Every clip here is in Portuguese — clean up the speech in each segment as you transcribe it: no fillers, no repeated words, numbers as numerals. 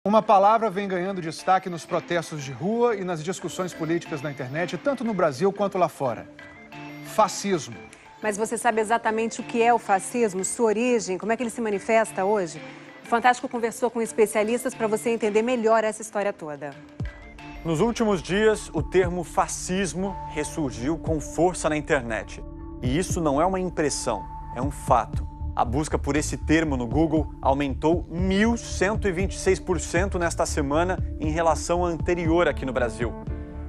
Uma palavra vem ganhando destaque nos protestos de rua e nas discussões políticas na internet, tanto no Brasil quanto lá fora. Fascismo. Mas você sabe exatamente o que é o fascismo, sua origem, como é que ele se manifesta hoje? O Fantástico conversou com especialistas para você entender melhor essa história toda. Nos últimos dias, o termo fascismo ressurgiu com força na internet. E isso não é uma impressão, é um fato. A busca por esse termo no Google aumentou 1.126% nesta semana em relação à anterior aqui no Brasil.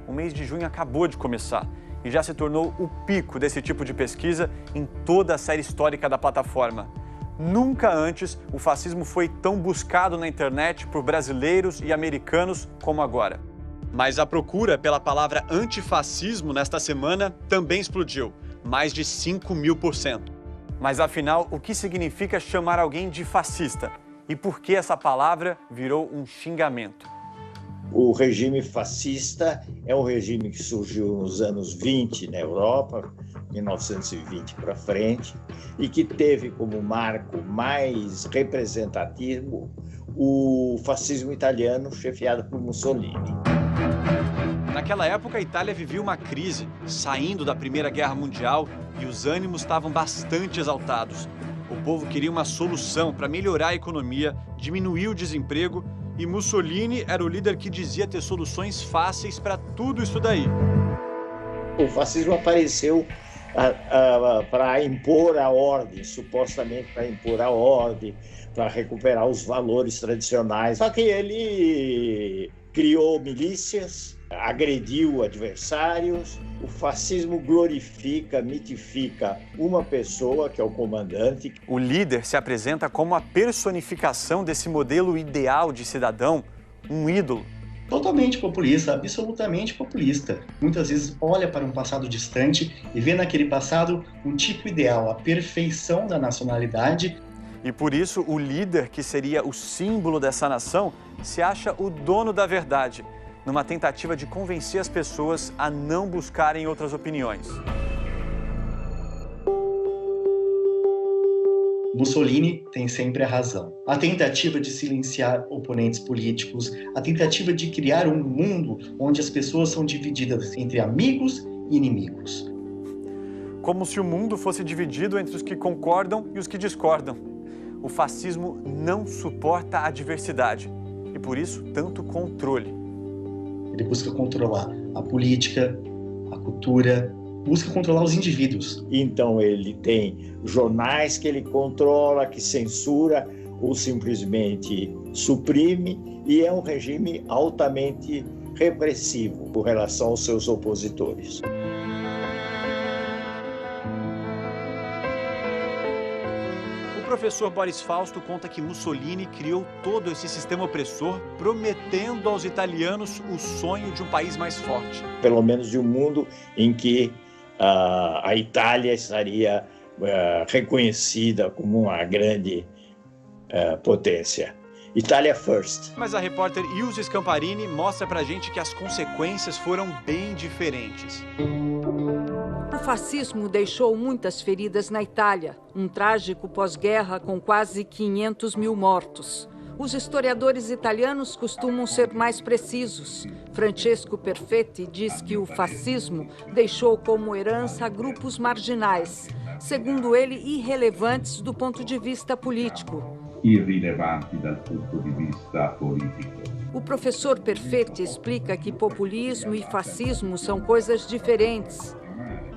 O mês de junho acabou de começar e já se tornou o pico desse tipo de pesquisa em toda a série histórica da plataforma. Nunca antes o fascismo foi tão buscado na internet por brasileiros e americanos como agora. Mas a procura pela palavra antifascismo nesta semana também explodiu, mais de 5.000%. Mas afinal, o que significa chamar alguém de fascista? E por que essa palavra virou um xingamento? O regime fascista é um regime que surgiu nos anos 20 na Europa, 1920 para frente, e que teve como marco mais representativo o fascismo italiano, chefiado por Mussolini. Naquela época, a Itália vivia uma crise, saindo da Primeira Guerra Mundial, e os ânimos estavam bastante exaltados. O povo queria uma solução para melhorar a economia, diminuir o desemprego, e Mussolini era o líder que dizia ter soluções fáceis para tudo isso daí. O fascismo apareceu para impor a ordem, supostamente para impor a ordem, para recuperar os valores tradicionais. Só que ele criou milícias, agrediu adversários. O fascismo glorifica, mitifica uma pessoa, que é o comandante. O líder se apresenta como a personificação desse modelo ideal de cidadão, um ídolo. Totalmente populista, absolutamente populista. Muitas vezes olha para um passado distante e vê naquele passado um tipo ideal, a perfeição da nacionalidade. E por isso o líder, que seria o símbolo dessa nação, se acha o dono da verdade, numa tentativa de convencer as pessoas a não buscarem outras opiniões. Mussolini tem sempre a razão. A tentativa de silenciar oponentes políticos, a tentativa de criar um mundo onde as pessoas são divididas entre amigos e inimigos. Como se o mundo fosse dividido entre os que concordam e os que discordam. O fascismo não suporta a diversidade e, por isso, tanto controle. Ele busca controlar a política, a cultura, busca controlar os indivíduos. Então ele tem jornais que ele controla, que censura ou simplesmente suprime, e é um regime altamente repressivo com relação aos seus opositores. O professor Boris Fausto conta que Mussolini criou todo esse sistema opressor, prometendo aos italianos o sonho de um país mais forte. Pelo menos de um mundo em que a Itália estaria reconhecida como uma grande potência. Itália first. Mas a repórter Ilse Scamparini mostra pra gente que as consequências foram bem diferentes. O fascismo deixou muitas feridas na Itália, um trágico pós-guerra com quase 500 mil mortos. Os historiadores italianos costumam ser mais precisos. Francesco Perfetti diz que o fascismo deixou como herança grupos marginais, segundo ele, irrelevantes do ponto de vista político. Irrilevanti dal punto di vista politico. O professor Perfetti explica que populismo e fascismo são coisas diferentes,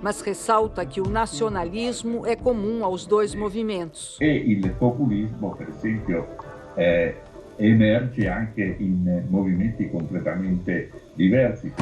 mas ressalta que o nacionalismo é comum aos dois movimentos. E il populismo, per esempio, emerge anche in movimenti completamente diversi.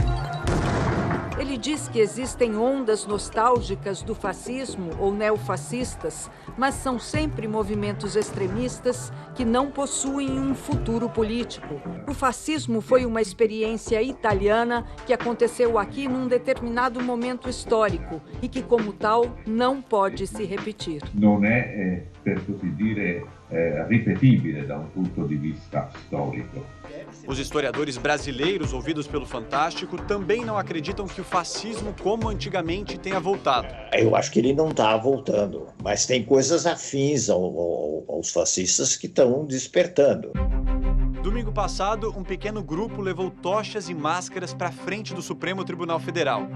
Ele diz que existem ondas nostálgicas do fascismo ou neofascistas, mas são sempre movimentos extremistas que não possuem um futuro político. O fascismo foi uma experiência italiana que aconteceu aqui num determinado momento histórico e que, como tal, não pode se repetir. Non è, per così dire, ripetibile da un punto di vista storico. Os historiadores brasileiros ouvidos pelo Fantástico também não acreditam que o fascismo, como antigamente, tenha voltado. Eu acho que ele não está voltando, mas tem coisas afins aos fascistas que estão despertando. Domingo passado, um pequeno grupo levou tochas e máscaras para frente do Supremo Tribunal Federal.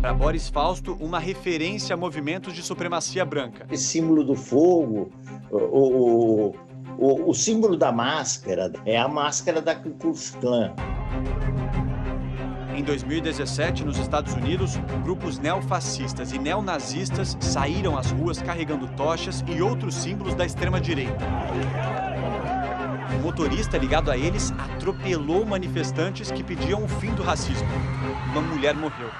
Para Boris Fausto, uma referência a movimentos de supremacia branca. Esse símbolo do fogo, o símbolo da máscara é a máscara da Ku Klux Klan. Em 2017, nos Estados Unidos, grupos neofascistas e neonazistas saíram às ruas carregando tochas e outros símbolos da extrema-direita. O motorista ligado a eles atropelou manifestantes que pediam o fim do racismo. Uma mulher morreu.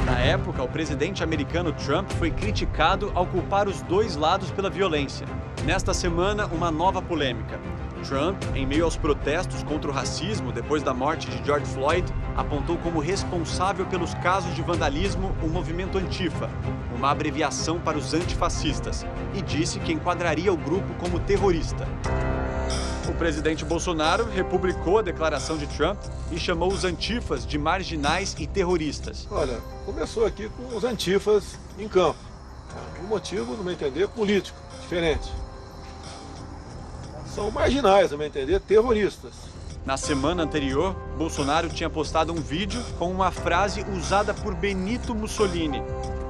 Na época, o presidente americano Trump foi criticado ao culpar os dois lados pela violência. Nesta semana, uma nova polêmica. Trump, em meio aos protestos contra o racismo depois da morte de George Floyd, apontou como responsável pelos casos de vandalismo o movimento Antifa, uma abreviação para os antifascistas, e disse que enquadraria o grupo como terrorista. O presidente Bolsonaro republicou a declaração de Trump e chamou os antifas de marginais e terroristas. Olha, começou aqui com os antifas em campo. Um motivo, no meu entender, político, diferente. São marginais, no meu entender, terroristas. Na semana anterior, Bolsonaro tinha postado um vídeo com uma frase usada por Benito Mussolini,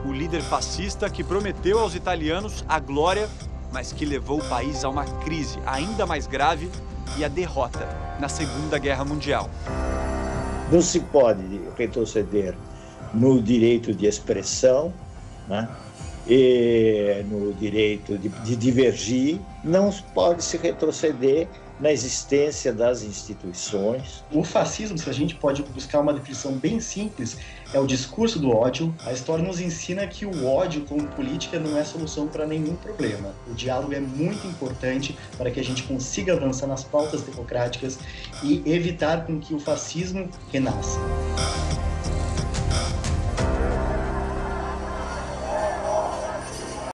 o líder fascista que prometeu aos italianos a glória, mas que levou o país a uma crise ainda mais grave e a derrota na Segunda Guerra Mundial. Não se pode retroceder no direito de expressão, né? E no direito de divergir, não pode se retroceder na existência das instituições. O fascismo, se a gente pode buscar uma definição bem simples, é o discurso do ódio. A história nos ensina que o ódio como política não é solução para nenhum problema. O diálogo é muito importante para que a gente consiga avançar nas pautas democráticas e evitar com que o fascismo renasça.